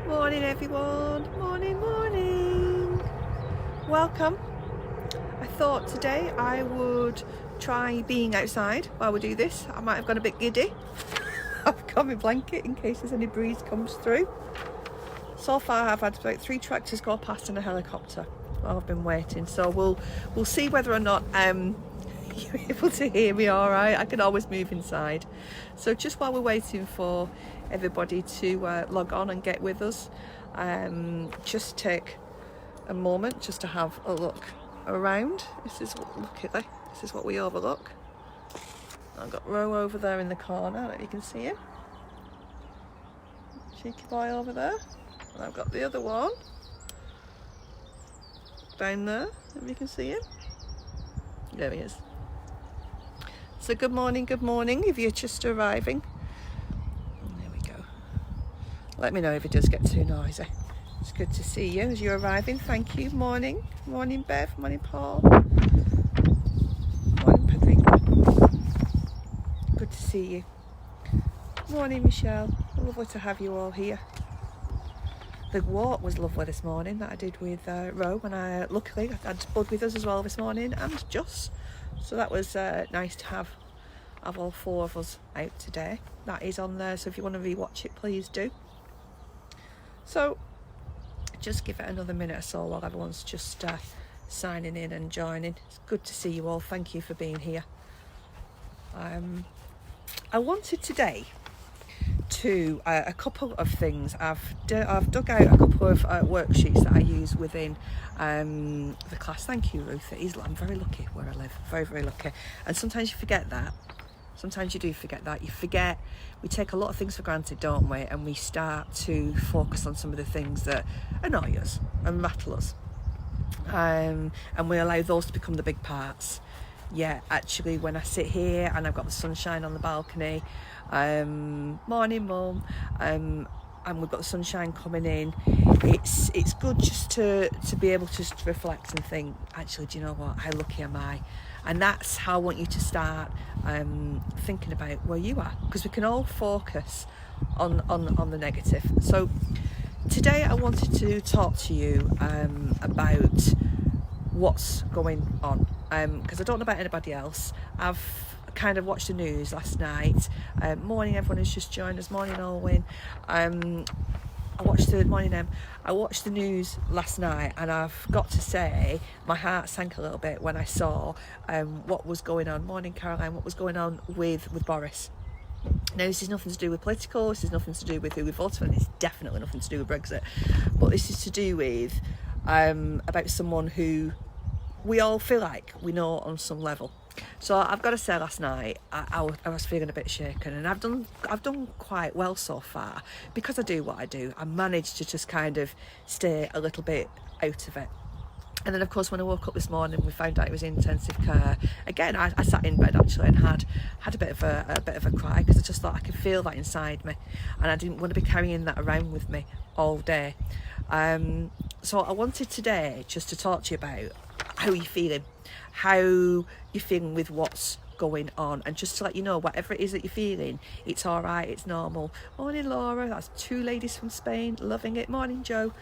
Morning everyone, morning. Welcome. I thought today I would try being outside while we do this. I might have gone a bit giddy. I've got my blanket in case there's any breeze comes through. So far I've had about 3 tractors go past and a helicopter while I've been waiting. So we'll see whether or not you're able to hear me all right. I can always move inside. So just while we're waiting for everybody to log on and get with us, just take a moment just to have a look around. This is what we overlook. I've got Ro over there in the corner. I don't know if you can see him. Cheeky boy over there. And I've got the other one down there, if you can see him. There he is. So good morning if you're just arriving. There we go. Let me know if it does get too noisy. It's good to see you as you're arriving. Thank you. Morning Bev, morning Paul, morning Patrick. Good to see you. Morning Michelle, lovely to have you all here. The walk was lovely this morning that I did with Ro, and luckily I had Bud with us as well this morning, and Joss. So that was nice to have all 4 of us out today. That is on there, so if you want to rewatch it, please do. So just give it another minute or so while everyone's just signing in and joining. It's good to see you all. Thank you for being here. I wanted today to a couple of things. I've dug out a couple of worksheets that I use within the class. Thank you, Ruth. I'm very lucky where I live, very lucky. And sometimes you forget that. Sometimes you do forget that. We take a lot of things for granted, don't we? And we start to focus on some of the things that annoy us and rattle us, and we allow those to become the big parts. Yeah, actually, when I sit here and I've got the sunshine on the balcony, morning mum, and we've got the sunshine coming in, it's good just to be able to just reflect and think, actually, do you know what, how lucky am I? And that's how I want you to start thinking about where you are, because we can all focus on the negative. So today I wanted to talk to you about what's going on, because I don't know about anybody else. I've kind of watched the news last night. Morning everyone who's just joined us. Morning Olwyn. I watched the news last night, and I've got to say my heart sank a little bit when I saw what was going on. Morning Caroline. What was going on with Boris. Now, this is nothing to do with political, this is nothing to do with who we voted for, and it's definitely nothing to do with Brexit, but this is to do with about someone who we all feel like we know on some level. So I've got to say, last night I was feeling a bit shaken, and I've done quite well so far, because I do what I do. I managed to just kind of stay a little bit out of it. And then, of course, when I woke up this morning, we found out it was in intensive care. Again, I sat in bed actually and had a bit of a cry, because I just thought I could feel that inside me, and I didn't want to be carrying that around with me all day. So I wanted today just to talk to you about how you're feeling with what's going on, and just to let you know, whatever it is that you're feeling, it's all right, it's normal. Morning Laura, that's 2 ladies from Spain, loving it. Morning Joe.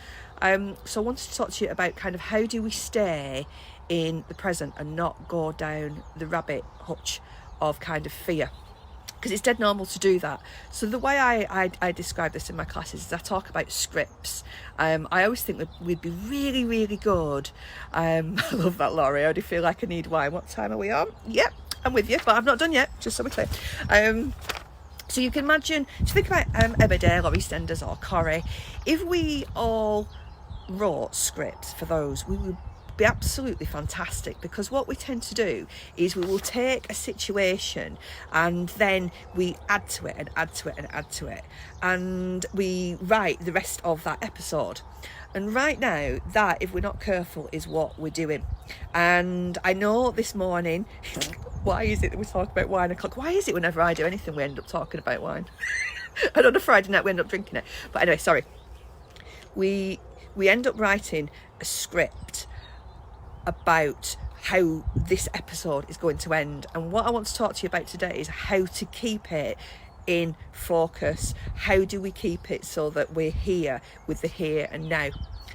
So I wanted to talk to you about kind of how do we stay in the present and not go down the rabbit hutch of kind of fear, because it's dead normal to do that. So the way I describe this in my classes is I talk about scripts. I always think that we'd be really good. I love that, Laurie. I already feel like I need wine. What time are we on? Yep, I'm with you, but I've not done yet, just so we're clear. So you can imagine, to think about Emmerdale or EastEnders or Corrie, if we all wrote scripts for those, we would be absolutely fantastic, because what we tend to do is we will take a situation and then we add to it and add to it and add to it, and we write the rest of that episode. And right now, that, if we're not careful, is what we're doing. And I know this morning, why is it that we talk about wine o'clock? Why is it whenever I do anything we end up talking about wine? And on a Friday night we end up drinking it. But anyway, sorry. We end up writing a script about how this episode is going to end. And what I want to talk to you about today is how to keep it in focus. How do we keep it so that we're here with the here and now?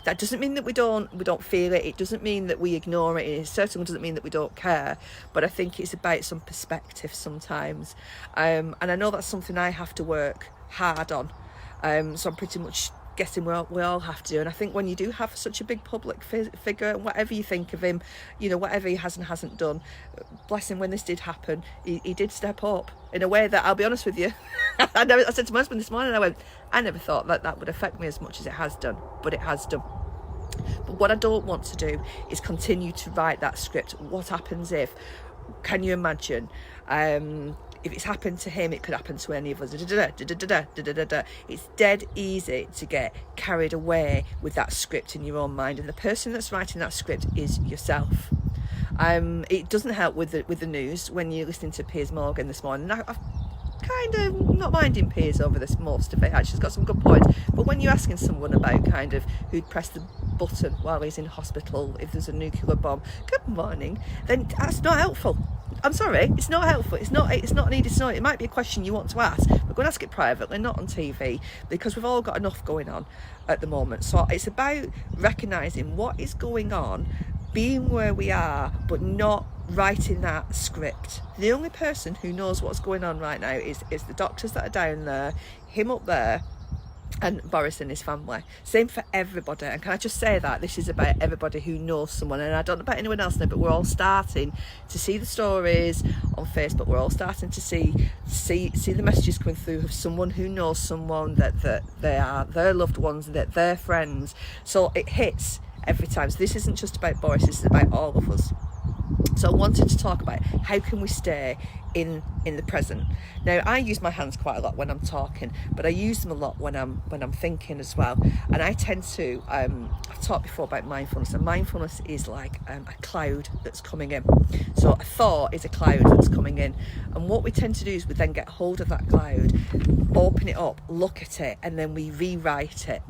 That doesn't mean that we don't feel it. It doesn't mean that we ignore it. It certainly doesn't mean that we don't care. But I think it's about some perspective sometimes. And I know that's something I have to work hard on. So I'm pretty much guessing we all have to do. And I think when you do have such a big public figure, and whatever you think of him, you know, whatever he has and hasn't done, bless him, when this did happen, he did step up in a way that, I'll be honest with you, I said to my husband this morning, I never thought that would affect me as much as it has done, but it has done. But what I don't want to do is continue to write that script. What happens if? Can you imagine? If it's happened to him, it could happen to any of us. It's dead easy to get carried away with that script in your own mind, and the person that's writing that script is yourself. It doesn't help with the news when you're listening to Piers Morgan this morning. I've kind of not minding Piers over this, most of it actually. He's got some good points, but when you're asking someone about kind of who'd press the button while he's in hospital if there's a nuclear bomb, good morning, then that's not helpful. I'm sorry, it's not helpful. It's not needed to know. It might be a question you want to ask, but go and ask it privately, not on TV, because we've all got enough going on at the moment. So it's about recognising what is going on, being where we are, but not writing that script. The only person who knows what's going on right now is the doctors that are down there, him up there, and Boris and his family. Same for everybody. And can I just say that this is about everybody who knows someone, and I don't know about anyone else now, but we're all starting to see the stories on Facebook. We're all starting to see the messages coming through of someone who knows someone, that they are their loved ones, that they're friends. So it hits every time. So this isn't just about Boris, this is about all of us. So I wanted to talk about how can we stay in the present. Now, I use my hands quite a lot when I'm talking, but I use them a lot when I'm thinking as well. And I tend to, I've talked before about mindfulness, and mindfulness is like a cloud that's coming in. So a thought is a cloud that's coming in, and what we tend to do is we then get hold of that cloud, open it up, look at it, and then we rewrite it.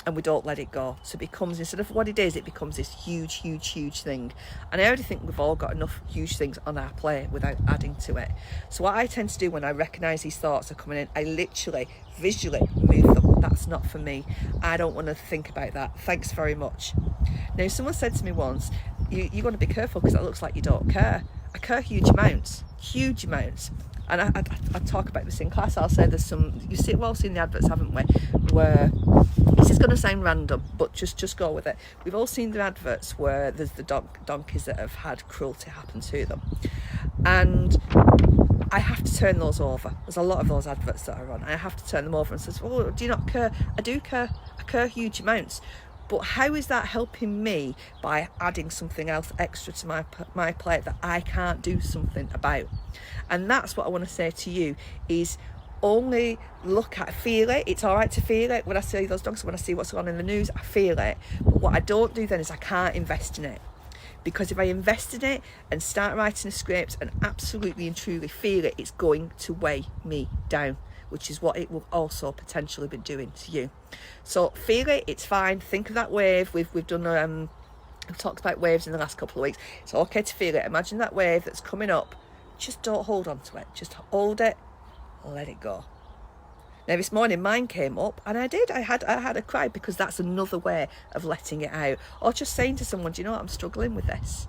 And we don't let it go. So it becomes, instead of what it is, it becomes this huge thing. And I already think we've all got enough huge things on our plate without adding to it. So what I tend to do when I recognise these thoughts are coming in, I literally visually move them. That's not for me. I don't want to think about that. Thanks very much. Now, someone said to me once, you want to be careful because it looks like you don't care. I care huge amounts. And I talk about this in class. I'll say there's some, we've all seen the adverts, haven't we, where, this is going to sound random, but just go with it. We've all seen the adverts where there's the donkeys that have had cruelty happen to them. And I have to turn those over. There's a lot of those adverts that are on. I have to turn them over and say, oh, do you not care? I do care. I care huge amounts. But how is that helping me by adding something else extra to my plate that I can't do something about? And that's what I want to say to you, is only feel it. It's all right to feel it. When I see those dogs, when I see what's going on in the news, I feel it. But what I don't do then is I can't invest in it. Because if I invest in it and start writing a script and absolutely and truly feel it, it's going to weigh me down, which is what it will also potentially be doing to you. So feel it, it's fine. Think of that wave. We've done we've talked about waves in the last couple of weeks. It's okay to feel it. Imagine that wave that's coming up. Just don't hold on to it. Just hold it, let it go. Now this morning mine came up, and I had a cry, because that's another way of letting it out, or just saying to someone, do you know what, I'm struggling with this.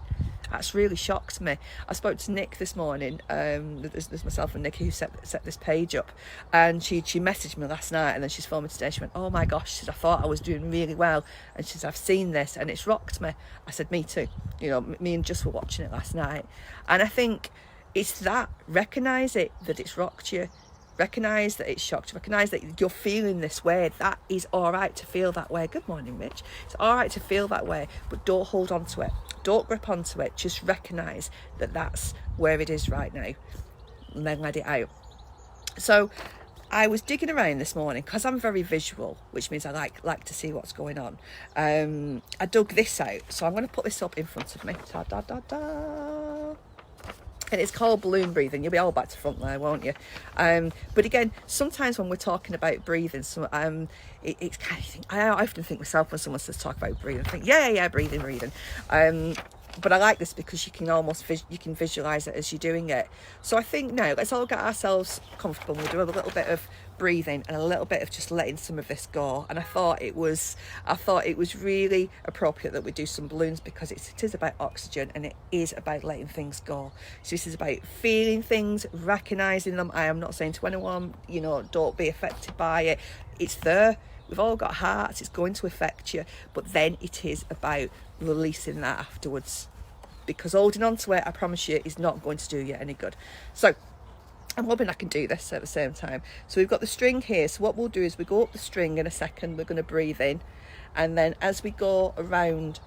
That's really shocked me. I spoke to Nick this morning. There's myself and Nicky who set this page up, and she messaged me last night, and then she's phoned me today. She went, oh my gosh, she said, I thought I was doing really well, and she said, I've seen this and it's rocked me. I said, me too. You know, me and Just were watching it last night, and I think it's that, recognise it, that it's rocked you. Recognise that it's shocked you. Recognise that you're feeling this way. That is all right to feel that way. Good morning, Rich. It's all right to feel that way, but don't hold on to it. Don't grip onto it. Just recognise that that's where it is right now, and then let it out. So I was digging around this morning, because I'm very visual, which means I like to see what's going on. I dug this out, so I'm going to put this up in front of me. Da-da-da-da. And it's called balloon breathing. You'll be all back to front there, won't you? But again, sometimes when we're talking about breathing, it's kind of I often think myself when someone says talk about breathing, I think, yeah, breathing. But I like this because you can almost you can visualize it as you're doing it. So I think now let's all get ourselves comfortable. We'll do a little bit of breathing and a little bit of just letting some of this go. And I thought it was really appropriate that we do some balloons, because it is about oxygen and it is about letting things go. So this is about feeling things, recognizing them. I am not saying to anyone, you know, don't be affected by it. It's there. We've all got hearts, it's going to affect you, but then it is about releasing that afterwards, because holding on to it, I promise you, is not going to do you any good. So I'm hoping I can do this at the same time. So we've got the string here. So what we'll do is we go up the string in a second, we're going to breathe in, and then as we go around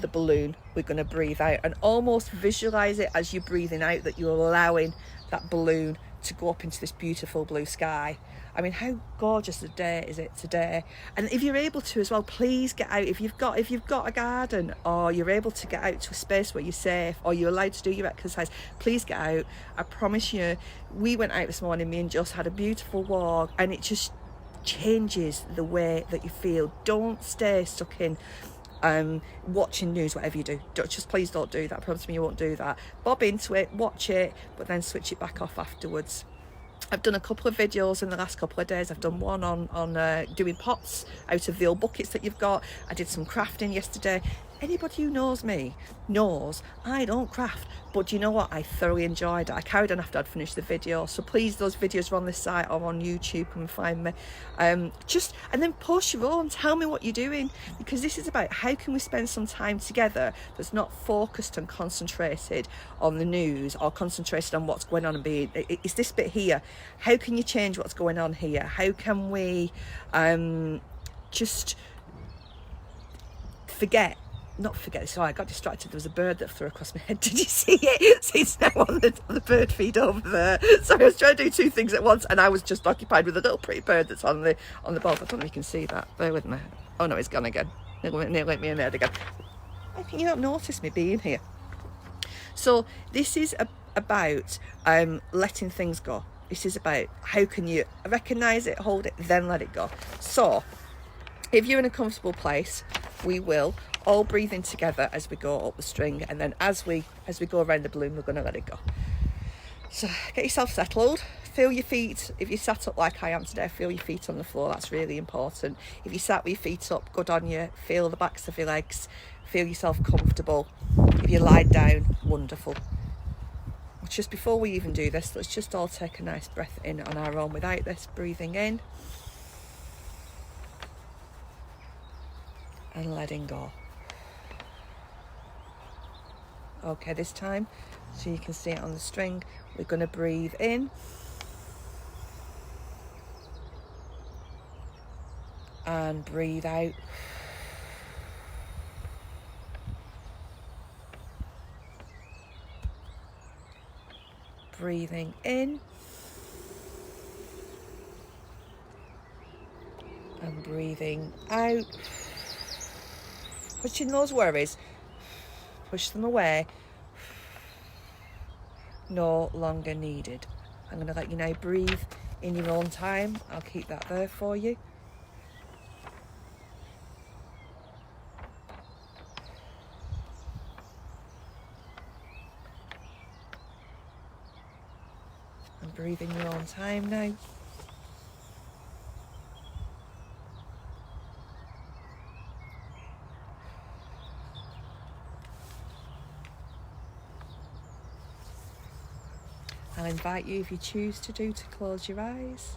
the balloon, we're going to breathe out, and almost visualize it as you're breathing out, that you're allowing that balloon to go up into this beautiful blue sky. I mean, how gorgeous a day is it today? And if you're able to as well, please get out. If you've got a garden, or you're able to get out to a space where you're safe, or you're allowed to do your exercise, please get out. I promise you, we went out this morning, me and Joss had a beautiful walk, and it just changes the way that you feel. Don't stay stuck in watching news, whatever you do. Please don't do that. I promise me you won't do that. Bob into it, watch it, but then switch it back off afterwards. I've done a couple of videos in the last couple of days. I've done one on doing pots out of the old buckets that you've got. I did some crafting yesterday. Anybody who knows me knows I don't craft, but you know what? I thoroughly enjoyed it. I carried on after I'd finished the video. So please, those videos are on this site or on YouTube. Come and find me. And then post your own. Tell me what you're doing, because this is about how can we spend some time together that's not focused and concentrated on the news, or concentrated on what's going on and being. It's this bit here. How can you change what's going on here? How can we just not forget. So I got distracted. There was a bird that flew across my head. Did you see it? So it's now on the bird feed over there. So I was trying to do two things at once, and I was just occupied with a little pretty bird that's on the bulb. I don't know if you can see that. Bear with me. Oh no, it's gone again. Nearly let me in there again. How can you not notice me being here? So this is about letting things go. This is about how can you recognise it, hold it, then let it go. So if you're in a comfortable place, we will all breathe in together as we go up the string, and then as we go around the balloon, we're going to let it go. So get yourself settled, feel your feet. If you sat up like I am today, feel your feet on the floor. That's really important. If you sat with your feet up, good on you. Feel the backs of your legs, feel yourself comfortable. If you lie down, wonderful. Just before we even do this, let's just all take a nice breath in on our own without this. Breathing in and letting go. Okay, this time, so you can see it on the string, we're going to breathe in and breathe out. Breathing in and breathing out. Pushing those worries, push them away. No longer needed. I'm going to let you now breathe in your own time. I'll keep that there for you. And breathe in your own time now. I'll invite you, if you choose to do, to close your eyes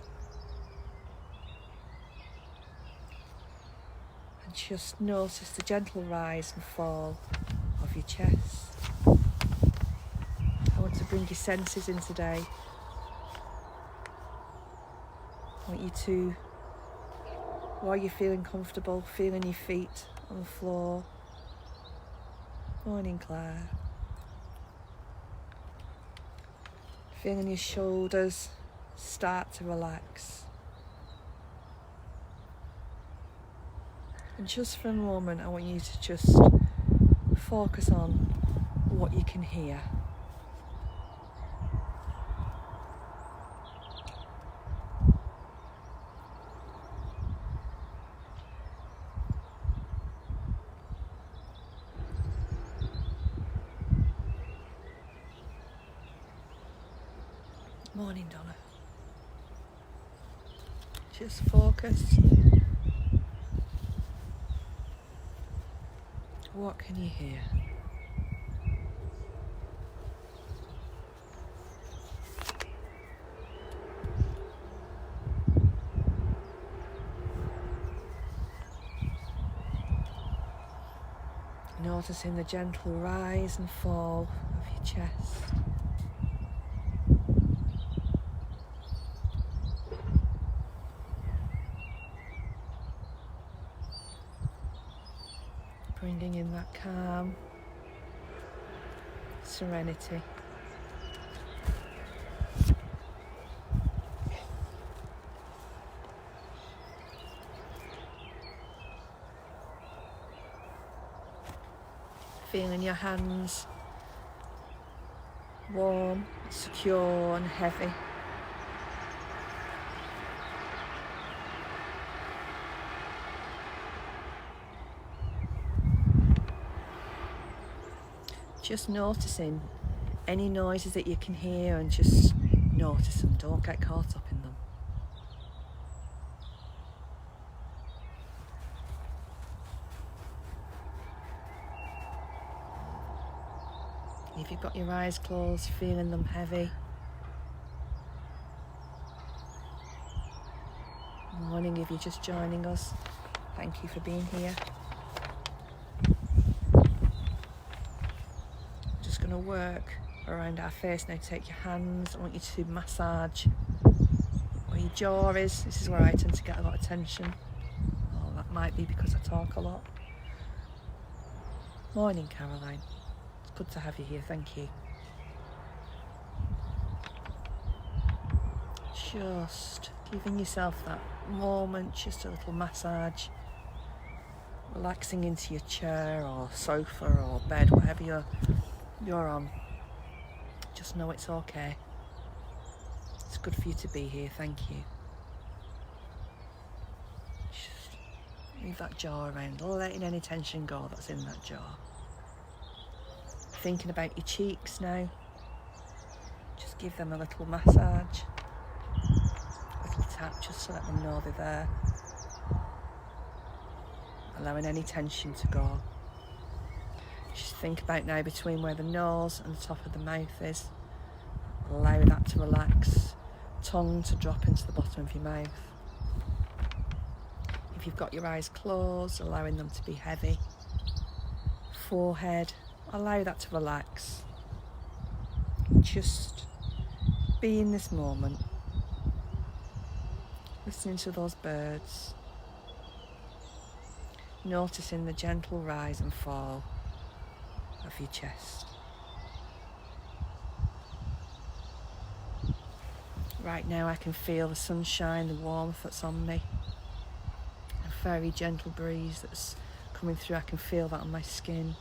and just notice the gentle rise and fall of your chest. I want to bring your senses in today. I want you to, while you're feeling comfortable, feeling your feet on the floor. Morning, Claire. Feeling your shoulders start to relax. And just for a moment, I want you to just focus on what you can hear. Morning, Donna. Just focus. What can you hear? Noticing the gentle rise and fall of your chest. Bringing in that calm, serenity. Feeling your hands warm, secure and heavy. Just noticing any noises that you can hear and just notice them, don't get caught up in them. If you've got your eyes closed, feeling them heavy. Morning if you're just joining us. Thank you for being here. Just going to work around our face now. Take your hands. I want you to massage where your jaw is. This is where I tend to get a lot of tension. Oh, that might be because I talk a lot. Morning, Caroline. It's good to have you here. Thank you. Just giving yourself that moment, just a little massage. Relaxing into your chair or sofa or bed, whatever you're on. Just know it's okay. It's good for you to be here. Thank you. Just move that jaw around, letting any tension go that's in that jaw. Thinking about your cheeks now. Just give them a little massage. A little tap just to let them know they're there. Allowing any tension to go. Just think about now between where the nose and the top of the mouth is. Allow that to relax. Tongue to drop into the bottom of your mouth. If you've got your eyes closed, allowing them to be heavy. Forehead, allow that to relax. Just be in this moment. Listening to those birds. Noticing the gentle rise and fall of your chest. Right now I can feel the sunshine, the warmth that's on me. A very gentle breeze that's coming through. I can feel that on my skin.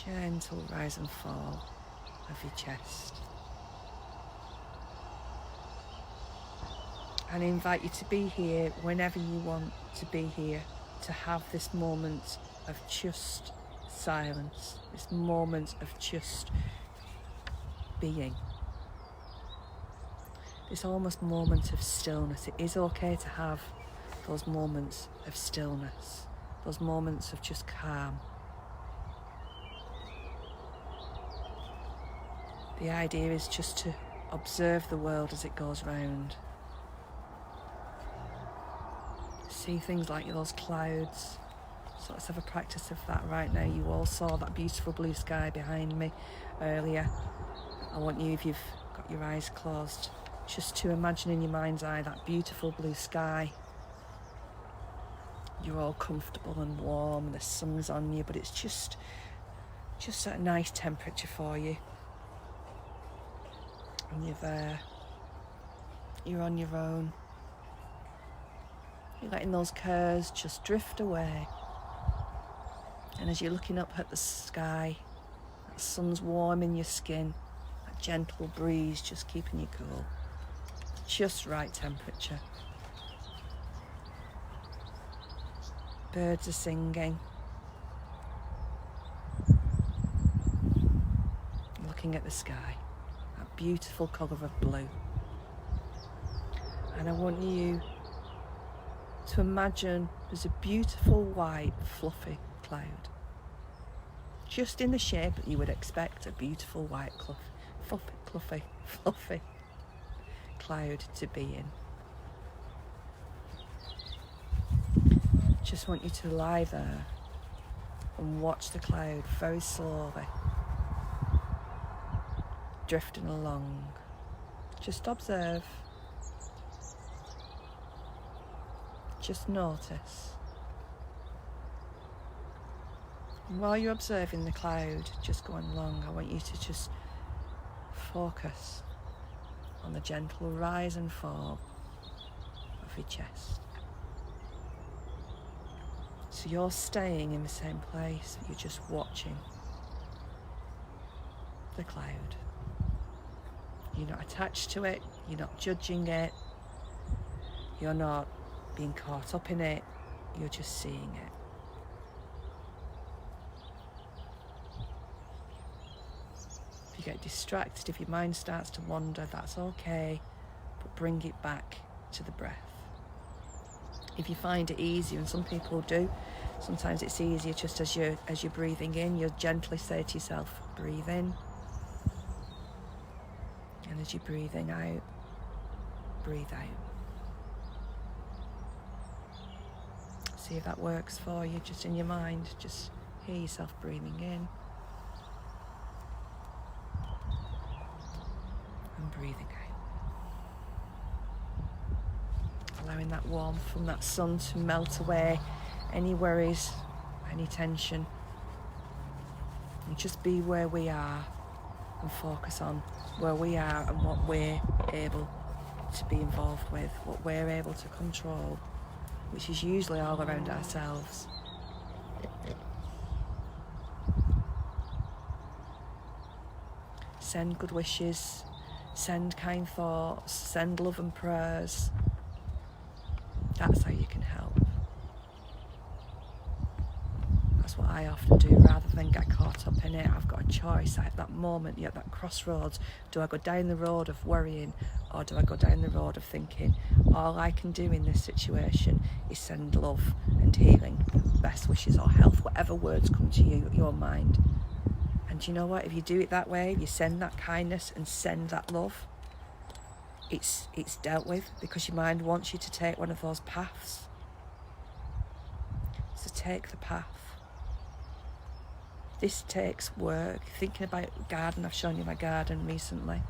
Gentle rise and fall of your chest. And I invite you to be here whenever you want to be here, to have this moment of just silence, this moment of just being. This almost moment of stillness. It is okay to have those moments of stillness, those moments of just calm. The idea is just to observe the world as it goes round. See things like those clouds. So let's have a practice of that right now. You all saw that beautiful blue sky behind me earlier. I want you, if you've got your eyes closed, just to imagine in your mind's eye that beautiful blue sky. You're all comfortable and warm and the sun's on you, but it's just at a nice temperature for you. And you're there. You're on your own. You're letting those curves just drift away. And as you're looking up at the sky, that sun's warming your skin, that gentle breeze just keeping you cool. Just right temperature. Birds are singing. Looking at the sky, that beautiful colour of blue. And I want you to imagine there's a beautiful white fluffy cloud, just in the shape that you would expect a beautiful white fluffy cloud to be in. Just want you to lie there and watch the cloud very slowly drifting along. Just observe. Just notice. And while you're observing the cloud just going along, I want you to just focus on the gentle rise and fall of your chest. So you're staying in the same place, you're just watching the cloud. You're not attached to it, you're not judging it, you're not being caught up in it, you're just seeing it. If you get distracted, if your mind starts to wander, that's okay, but bring it back to the breath. If you find it easier, and some people do, sometimes it's easier just as you're breathing in, you'll gently say to yourself, breathe in. And as you're breathing out, breathe out. See if that works for you, just in your mind. Just hear yourself breathing in and breathing out. Allowing that warmth from that sun to melt away any worries, any tension. And just be where we are and focus on where we are and what we're able to be involved with, what we're able to control, which is usually all around ourselves. Send good wishes, send kind thoughts, send love and prayers. That's how you can help. That's what I often do, rather than get caught up in it. I've got a choice at that moment, at that crossroads. Do I go down the road of worrying, or do I go down the road of thinking, all I can do in this situation is send love and healing, best wishes or health, whatever words come to your mind. And you know what? If you do it that way, you send that kindness and send that love, it's dealt with, because your mind wants you to take one of those paths. So take the path. This takes work. Thinking about garden, I've shown you my garden recently.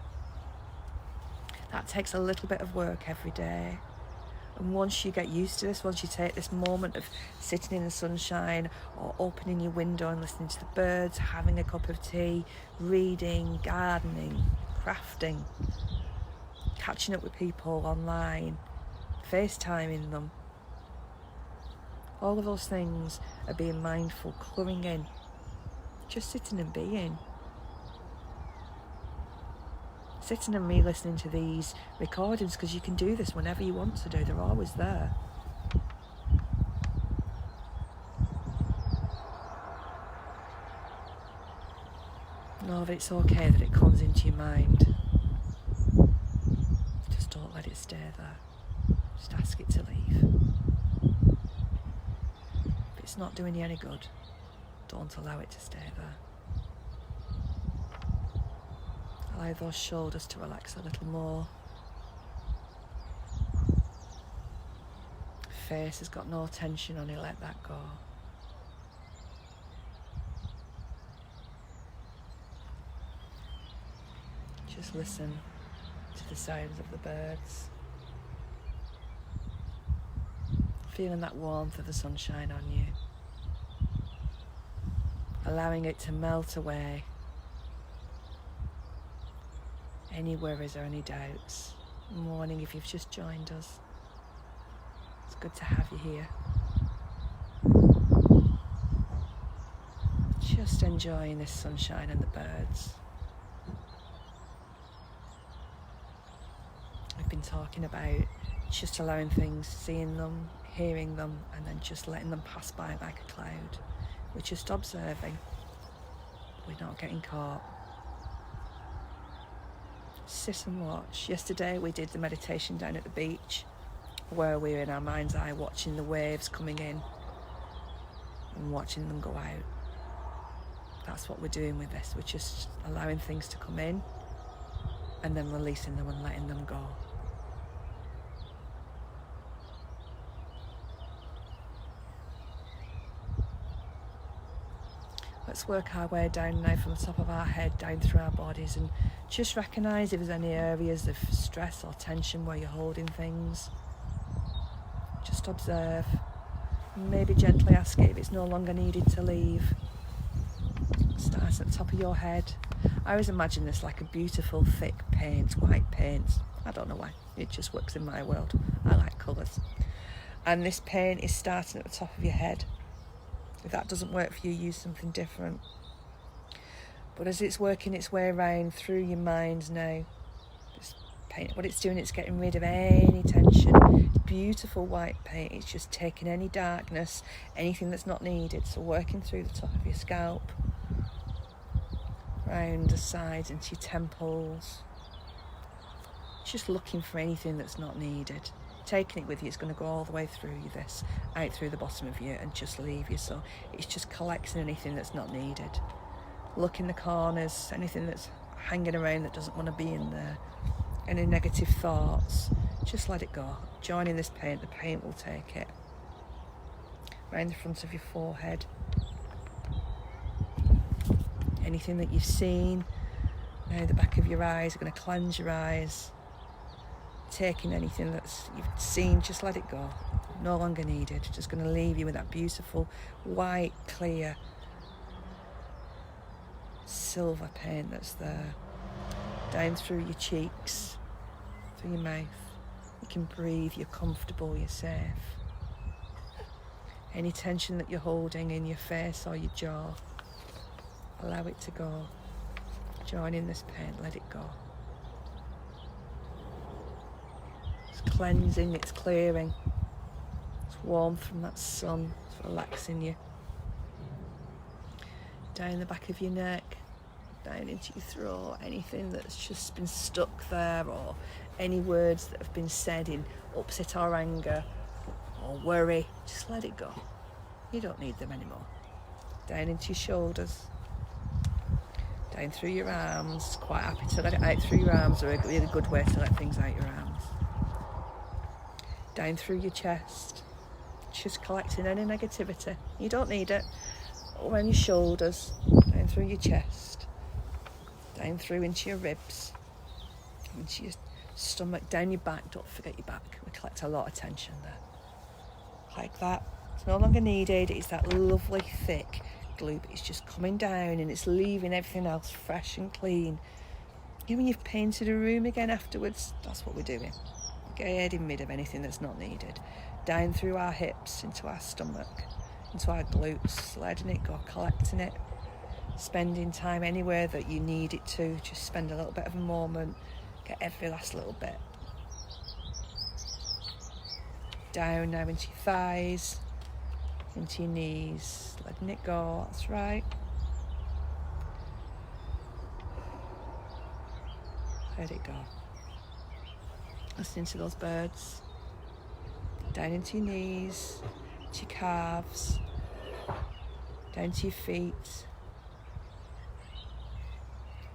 That takes a little bit of work every day. And once you get used to this, once you take this moment of sitting in the sunshine or opening your window and listening to the birds, having a cup of tea, reading, gardening, crafting, catching up with people online, FaceTiming them, all of those things are being mindful, colouring in, just sitting and being. Sitting and re-listening to these recordings, because you can do this whenever you want to do, they're always there. Know that it's okay that it comes into your mind. Just don't let it stay there. Just ask it to leave. If it's not doing you any good, don't allow it to stay there. Allow those shoulders to relax a little more. Face has got no tension on it, let that go. Just listen to the sounds of the birds. Feeling that warmth of the sunshine on you. Allowing it to melt away any worries or any doubts. Morning if you've just joined us. It's good to have you here. Just enjoying this sunshine and the birds. We've been talking about just allowing things, seeing them, hearing them, and then just letting them pass by like a cloud. We're just observing. We're not getting caught. Sit and watch. Yesterday we did the meditation down at the beach, where we were in our mind's eye watching the waves coming in and watching them go out. That's what we're doing with this. We're just allowing things to come in and then releasing them and letting them go. Let's work our way down now from the top of our head down through our bodies, and just recognise if there's any areas of stress or tension where you're holding things. Just observe. Maybe gently ask it if it's no longer needed to leave. Start at the top of your head. I always imagine this like a beautiful thick paint, white paint. I don't know why, it just works in my world. I like colours. And this paint is starting at the top of your head. If that doesn't work for you, use something different. But as it's working its way around through your mind now, this paint, what it's doing, it's getting rid of any tension. It's beautiful white paint. It's just taking any darkness, anything that's not needed. So working through the top of your scalp, round the sides into your temples. Just looking for anything that's not needed. Taking it with you, it's going to go all the way through you, this, out through the bottom of you and just leave you. So it's just collecting anything that's not needed. Look in the corners, anything that's hanging around that doesn't want to be in there. Any negative thoughts, just let it go. Joining this paint, the paint will take it. Round the front of your forehead. Anything that you've seen, now the back of your eyes, are going to cleanse your eyes. Taking anything that's you've seen, just let it go. No longer needed. Just going to leave you with that beautiful white, clear, silver paint that's there. Down through your cheeks, through your mouth. You can breathe, you're comfortable, you're safe. Any tension that you're holding in your face or your jaw, allow it to go. Join in this paint, let it go. It's cleansing, it's clearing. It's warmth from that sun, it's relaxing you. Down the back of your neck, down into your throat, anything that's just been stuck there, or any words that have been said in upset or anger or worry, just let it go. You don't need them anymore. Down into your shoulders, down through your arms. Quite happy to let it out through your arms, are a really good way to let things out your arms. Down through your chest, just collecting any negativity. You don't need it. Around your shoulders, down through your chest, down through into your ribs, into your stomach, down your back. Don't forget your back. We collect a lot of tension there. Like that. It's no longer needed. It's that lovely thick glue, but it's just coming down and it's leaving everything else fresh and clean. Even when you've painted a room again afterwards, that's what we're doing. Getting rid of anything that's not needed. Down through our hips, into our stomach, into our glutes, letting it go, collecting it, spending time anywhere that you need it to. Just spend a little bit of a moment, get every last little bit. Down now into your thighs, into your knees, letting it go, that's right. Let it go. Listening to those birds. Down into your knees, to your calves, down to your feet,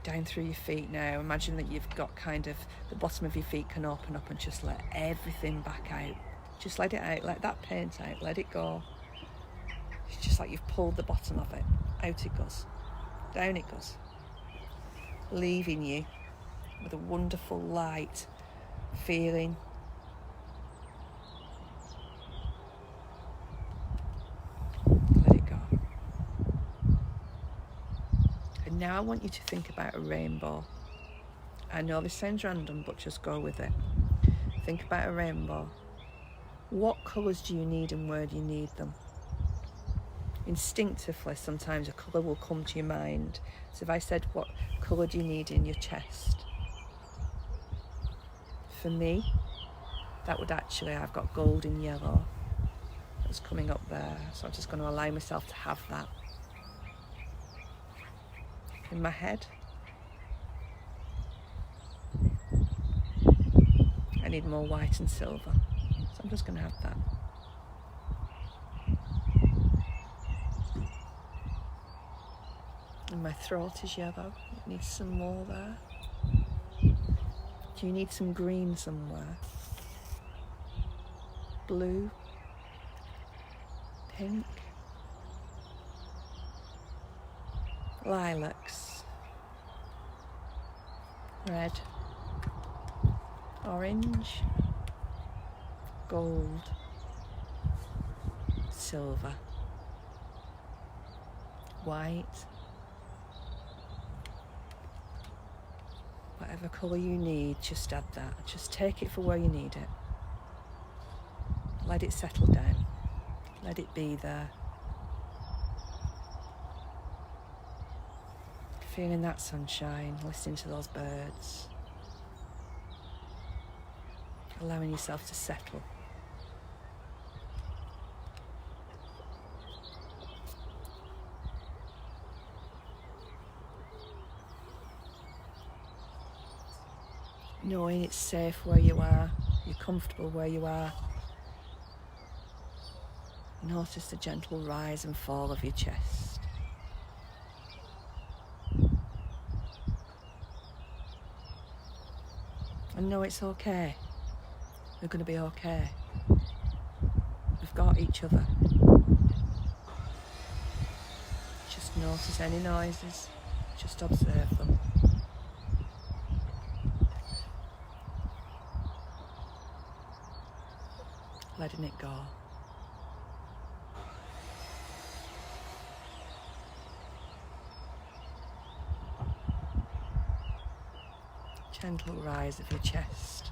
down through your feet now. Imagine that you've got kind of the bottom of your feet can open up and just let everything back out. Just let it out, let that paint out, let it go. It's just like you've pulled the bottom of it. Out it goes, down it goes. Leaving you with a wonderful light feeling. Let it go. And now I want you to think about a rainbow. I know this sounds random, but just go with it. Think about a rainbow. What colours do you need and where do you need them? Instinctively, sometimes a colour will come to your mind. So if I said, what colour do you need in your chest? For me, that would actually, I've got gold and yellow. just coming up there. So I'm just going to allow myself to have that. In my head, I need more white and silver. So I'm just going to have that. And my throat is yellow. It needs some more there. Do you need some green somewhere? Blue? Pink? Lilacs? Red? Orange? Gold? Silver? White? Whatever colour you need, just add that. Just take it for where you need it. Let it settle down. Let it be there. Feeling that sunshine, listening to those birds. Allowing yourself to settle. Knowing it's safe where you are, you're comfortable where you are. Notice the gentle rise and fall of your chest. And know it's okay. We're going to be okay. We've got each other. Just notice any noises. Just observe them. Letting it go. Gentle rise of your chest.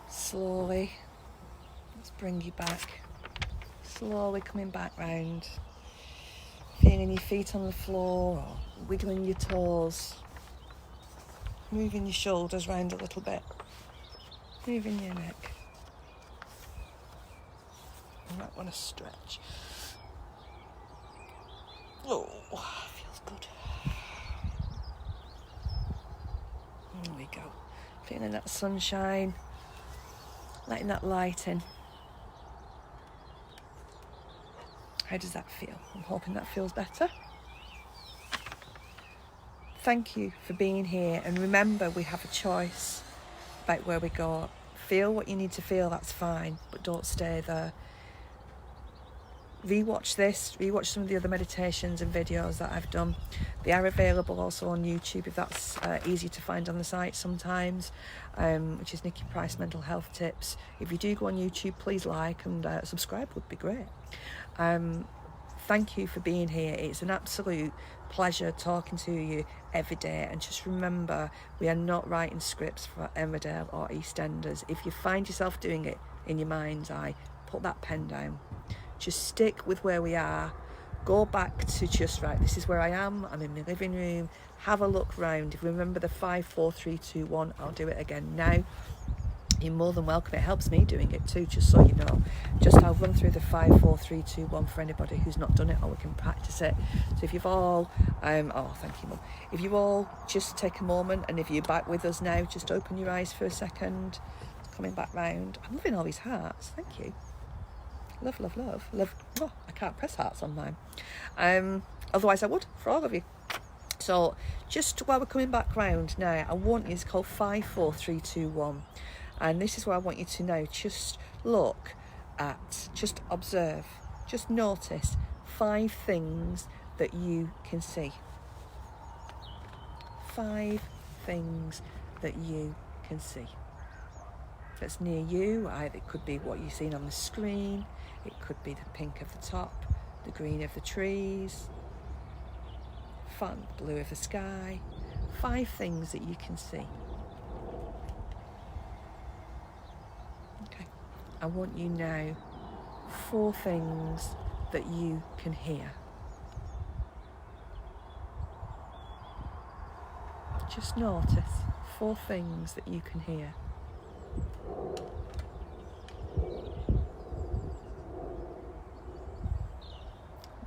Slowly, let's bring you back. Slowly coming back round. Feeling your feet on the floor or wiggling your toes. Moving your shoulders round a little bit. Moving your neck. You might want to stretch. Oh, feels good. There we go. Feeling that sunshine. Letting that light in. How does that feel? I'm hoping that feels better. Thank you for being here. And remember, we have a choice about where we go. Feel what you need to feel, that's fine, but don't stay there. Rewatch this, rewatch some of the other meditations and videos that I've done. They are available also on YouTube if that's easy to find on the site sometimes, which is Nicky Price Mental Health Tips. If you do go on YouTube, please like and subscribe would be great. Thank you for being here. It's an absolute pleasure talking to you every day. And just remember, we are not writing scripts for Emmerdale or EastEnders. If you find yourself doing it in your mind's eye, put that pen down. Just stick with where we are. Go back to just, right, this is where I am. I'm in my living room. Have a look round. If you remember the 5, 4, 3, 2, 1, I'll do it again now. You're more than welcome. It helps me doing it too, just so you know. I'll run through the 5, 4, 3, 2, 1 for anybody who's not done it, or we can practice it. So if you've all, oh, thank you, Mum. If you all just take a moment, and if you're back with us now, just open your eyes for a second. Coming back round. I'm loving all these hearts. Thank you. Love, love, love, love. Oh, I can't press hearts on mine. Otherwise I would, for all of you. So just while we're coming back round now, I want you, it's called 5, 4, 3, 2, 1. And this is where I want you to now just look at, just observe, just notice 5 things that you can see. 5 things that you can see. That's near you. It could be what you've seen on the screen. It could be the pink of the top, the green of the trees, blue of the sky. 5 things that you can see. Okay. I want you now 4 things that you can hear. Just notice 4 things that you can hear.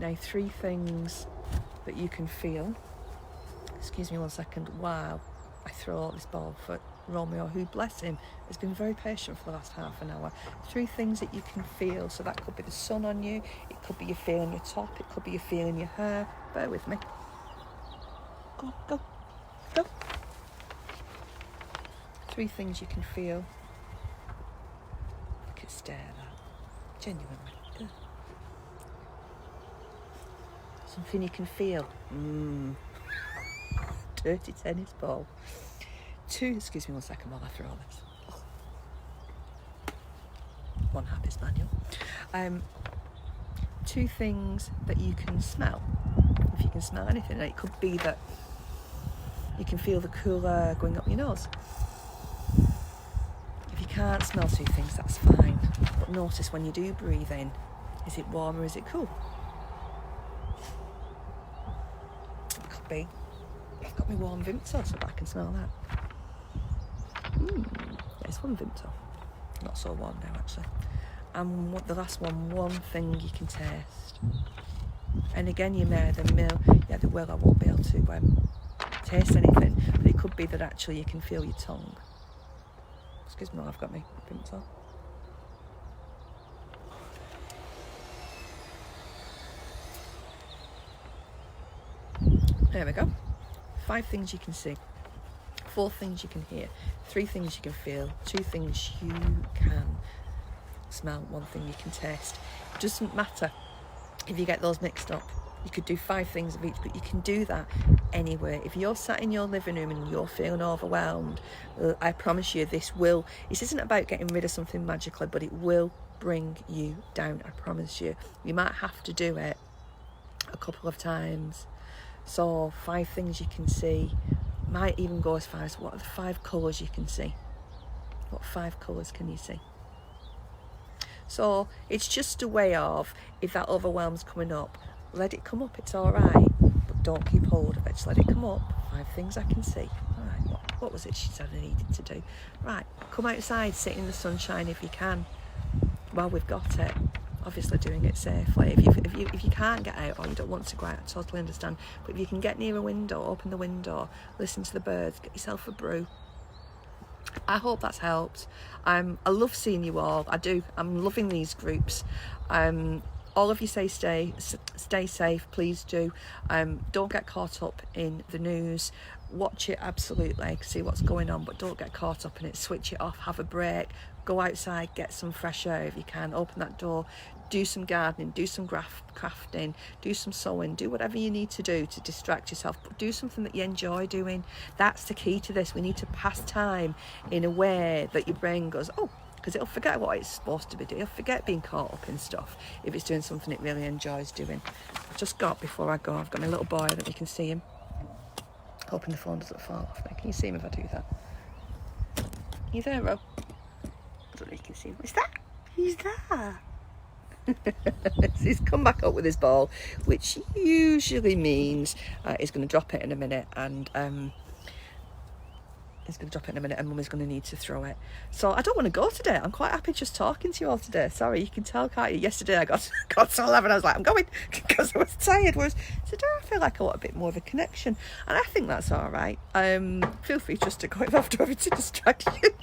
Now, 3 things that you can feel. Excuse me 1 second while I throw out this ball for Romeo, who, bless him, has been very patient for the last half an hour. 3 things that you can feel. So that could be the sun on you, it could be you feeling your top, it could be you feeling your hair. Bear with me. Go, go, go. 3 things you can feel. I could stare at that. Genuinely. Ugh. Something you can feel. Dirty tennis ball. 2, excuse me 1 second while I throw this. One happy manual. 2 things that you can smell. If you can smell anything, it could be that you can feel the cool air going up your nose. If you can't smell 2 things, that's fine. But notice when you do breathe in, is it warm or is it cool? It could be. I've got my warm Vimto so that I can smell that. It's one Vimto. Not so warm now, actually. And what the last one thing you can taste. And again, you may, they will, I won't be able to taste anything, but it could be that actually you can feel your tongue. Excuse me, I've got my Vimto. There we go. 5 things you can see. 4 things you can hear, 3 things you can feel, 2 things you can smell, 1 thing you can taste. It doesn't matter if you get those mixed up. You could do 5 things of each, but you can do that anywhere. If you're sat in your living room and you're feeling overwhelmed, I promise you this isn't about getting rid of something magically, but it will bring you down, I promise you. You might have to do it a couple of times. So 5 things you can see. Might even go as far as what are the 5 colours you can see? What 5 colours can you see? So it's just a way of, if that overwhelm's coming up, let it come up, it's all right, but don't keep hold of it, just let it come up. 5 things I can see. All right, what was it she said I needed to do? Right, come outside, sit in the sunshine if you can. Well, we've got it. Obviously doing it safely. If you can't get out or you don't want to go out, I totally understand. But if you can get near a window, open the window, listen to the birds, get yourself a brew. I hope that's helped. I love seeing you all. I do. I'm loving these groups. All of you say stay safe, please do. Don't get caught up in the news. Watch it, absolutely, see what's going on, but don't get caught up in it. Switch it off, have a break, go outside, get some fresh air if you can, open that door, do some gardening, do some crafting, do some sewing, do whatever you need to do to distract yourself, but do something that you enjoy doing. That's the key to this. We need to pass time in a way that your brain goes, oh, because it'll forget what it's supposed to be doing. It'll forget being caught up in stuff if it's doing something it really enjoys doing. I've just got, before I go, I've got my little boy, that you can see him. Hoping the phone doesn't fall off me. Can you see him if I do that? You there, Ro? I don't know if you can see him. Is that? He's there. He's come back up with his ball, which usually means he's going to drop it in a minute, and Mummy's going to need to throw it. So I don't want to go today. I'm quite happy just talking to you all today. Sorry, you can tell, can't you? Yesterday I got to 11, I was like, I'm going, because I was tired. Whereas today I feel like I want a bit more of a connection, and I think that's all right. Feel free just to go after having to distract you.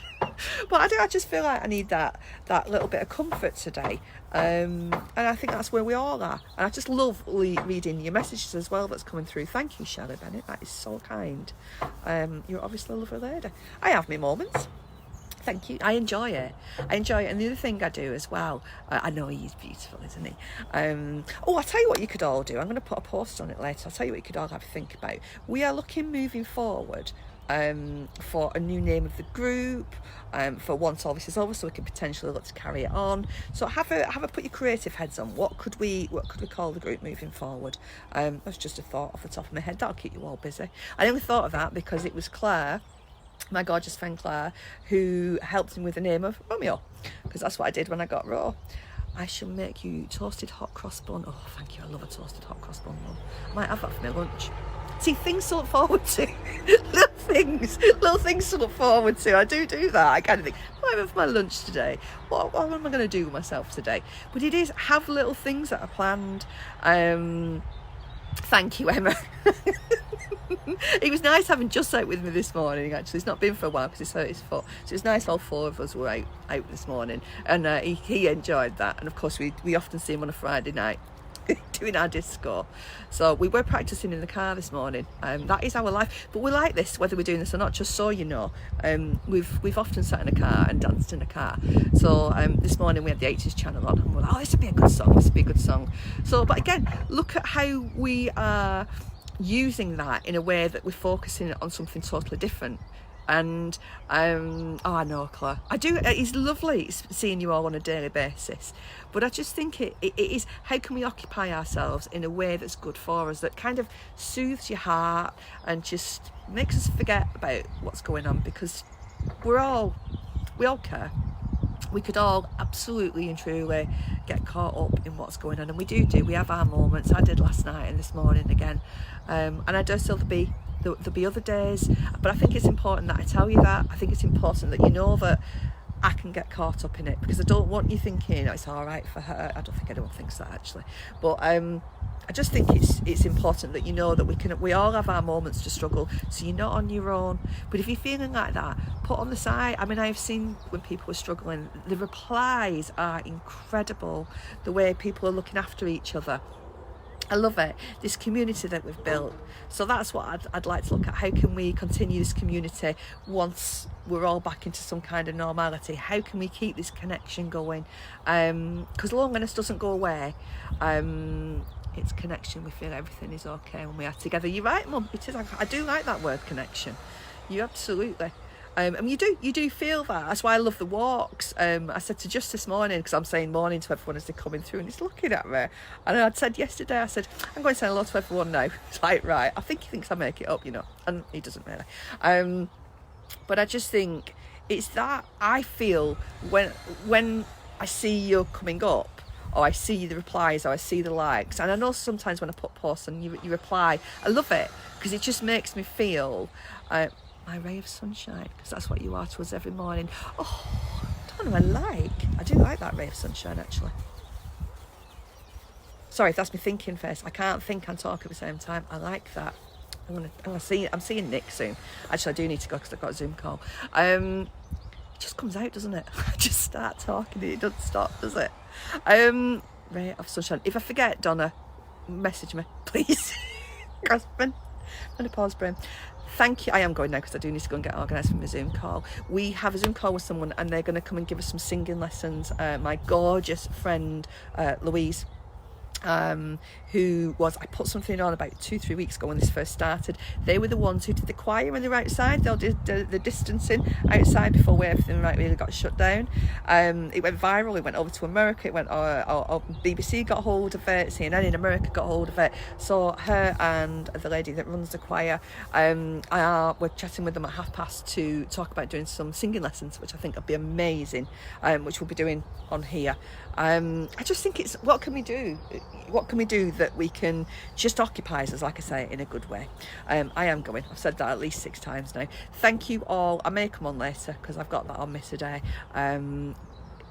But I just feel like I need that little bit of comfort today. And I think that's where we all are. And I just love reading your messages as well that's coming through. Thank you, Shelley Bennett. That is so kind. You're obviously a lovely lady. I have my moments. Thank you. I enjoy it. And the other thing I do as well, I know he's beautiful, isn't he? I'll tell you what you could all do. I'm going to put a post on it later. I'll tell you what you could all have to think about. We are looking moving forward for a new name of the group, for once all this is over, so we can potentially look to carry it on. So have a put your creative heads on. What could we call the group moving forward? That's just a thought off the top of my head. That'll keep you all busy. I only thought of that because it was Claire, my gorgeous friend Claire, who helped me with the name of Romeo, because that's what I did when I got Raw. I shall make you toasted hot cross bun. Oh, thank you. I love a toasted hot cross bun. I might have that for my lunch. See, things to look forward to. little things to look forward to. I do that. I kind of think, what am I for my lunch today? What am I going to do with myself today? But it is have little things that are planned. Thank you, Emma. It was nice having Just out with me this morning, actually. It's not been for a while because he's hurt his foot. So it was nice all four of us were out this morning. And he enjoyed that. And of course, we often see him on a Friday night doing our disco. So we were practicing in the car this morning. That is our life. But we're like this, whether we're doing this or not, just so you know. We've often sat in a car and danced in a car. So this morning we had the 80s channel on and we're like, oh, this would be a good song. So, but again, look at how we are using that in a way that we're focusing on something totally different. And I know, Claire, I do. It's lovely seeing you all on a daily basis, but I just think it is, how can we occupy ourselves in a way that's good for us, that kind of soothes your heart and just makes us forget about what's going on, because we all care. We could all absolutely and truly get caught up in what's going on, and we we have our moments. I did last night and this morning again, and I do still there'll be other days, but I think it's important that I tell you that. I think it's important that you know that I can get caught up in it, because I don't want you thinking, oh, it's all right for her. I don't think anyone thinks that, actually, but I just think it's important that you know that we all have our moments to struggle, so you're not on your own. But if you're feeling like that, put on the side. I mean, I've seen when people are struggling, the replies are incredible, the way people are looking after each other. I love it, this community that we've built. So that's what I'd like to look at. How can we continue this community once we're all back into some kind of normality? How can we keep this connection going? Because loneliness doesn't go away. It's connection. We feel everything is okay when we are together. You're right, Mum. It is. I do like that word, connection. You absolutely. And you do feel that. That's why I love the walks. I said to Just this morning, because I'm saying morning to everyone as they're coming through, and he's looking at me. And I'd said yesterday, I said, I'm going to say hello to everyone now. It's like, right, I think he thinks I make it up, you know, and he doesn't really. But I just think it's that I feel when I see you coming up, or I see the replies, or I see the likes, and I know sometimes when I put posts and you reply, I love it, because it just makes me feel my ray of sunshine, because that's what you are to us every morning. Oh, I don't know, I do like that ray of sunshine, actually. Sorry, that's me thinking face. I can't think and talk at the same time. I like that. I'm seeing Nick soon. Actually, I do need to go because I've got a Zoom call. It just comes out, doesn't it? I just start talking and it doesn't stop, does it? Ray of sunshine. If I forget, Donna, message me, please. Husband, menopause brain. Thank you. I am going now because I do need to go and get organised for my Zoom call. We have a Zoom call with someone and they're going to come and give us some singing lessons. My gorgeous friend, Louise, who was, I put something on about 2-3 weeks ago when this first started. They were the ones who did the choir when they were outside. They did the distancing outside before everything really got shut down. It went viral. It went over to America. It went BBC got hold of it. CNN in America got hold of it. So her and the lady that runs the choir, we're chatting with them at 12:30 to talk about doing some singing lessons, which I think would be amazing, which we'll be doing on here. I just think it's, what can we do? What can we do that we can just occupy us, like I say, in a good way? I am going. I've said that at least 6 times now. Thank you all. I may come on later because I've got that on me today.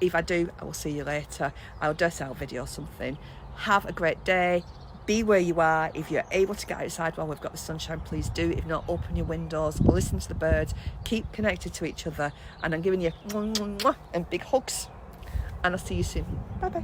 If I do, I will see you later. I'll dust out a video or something. Have a great day. Be where you are. If you're able to get outside while we've got the sunshine, please do. If not, open your windows, listen to the birds, keep connected to each other. And I'm giving you and big hugs. And I'll see you soon. Bye bye.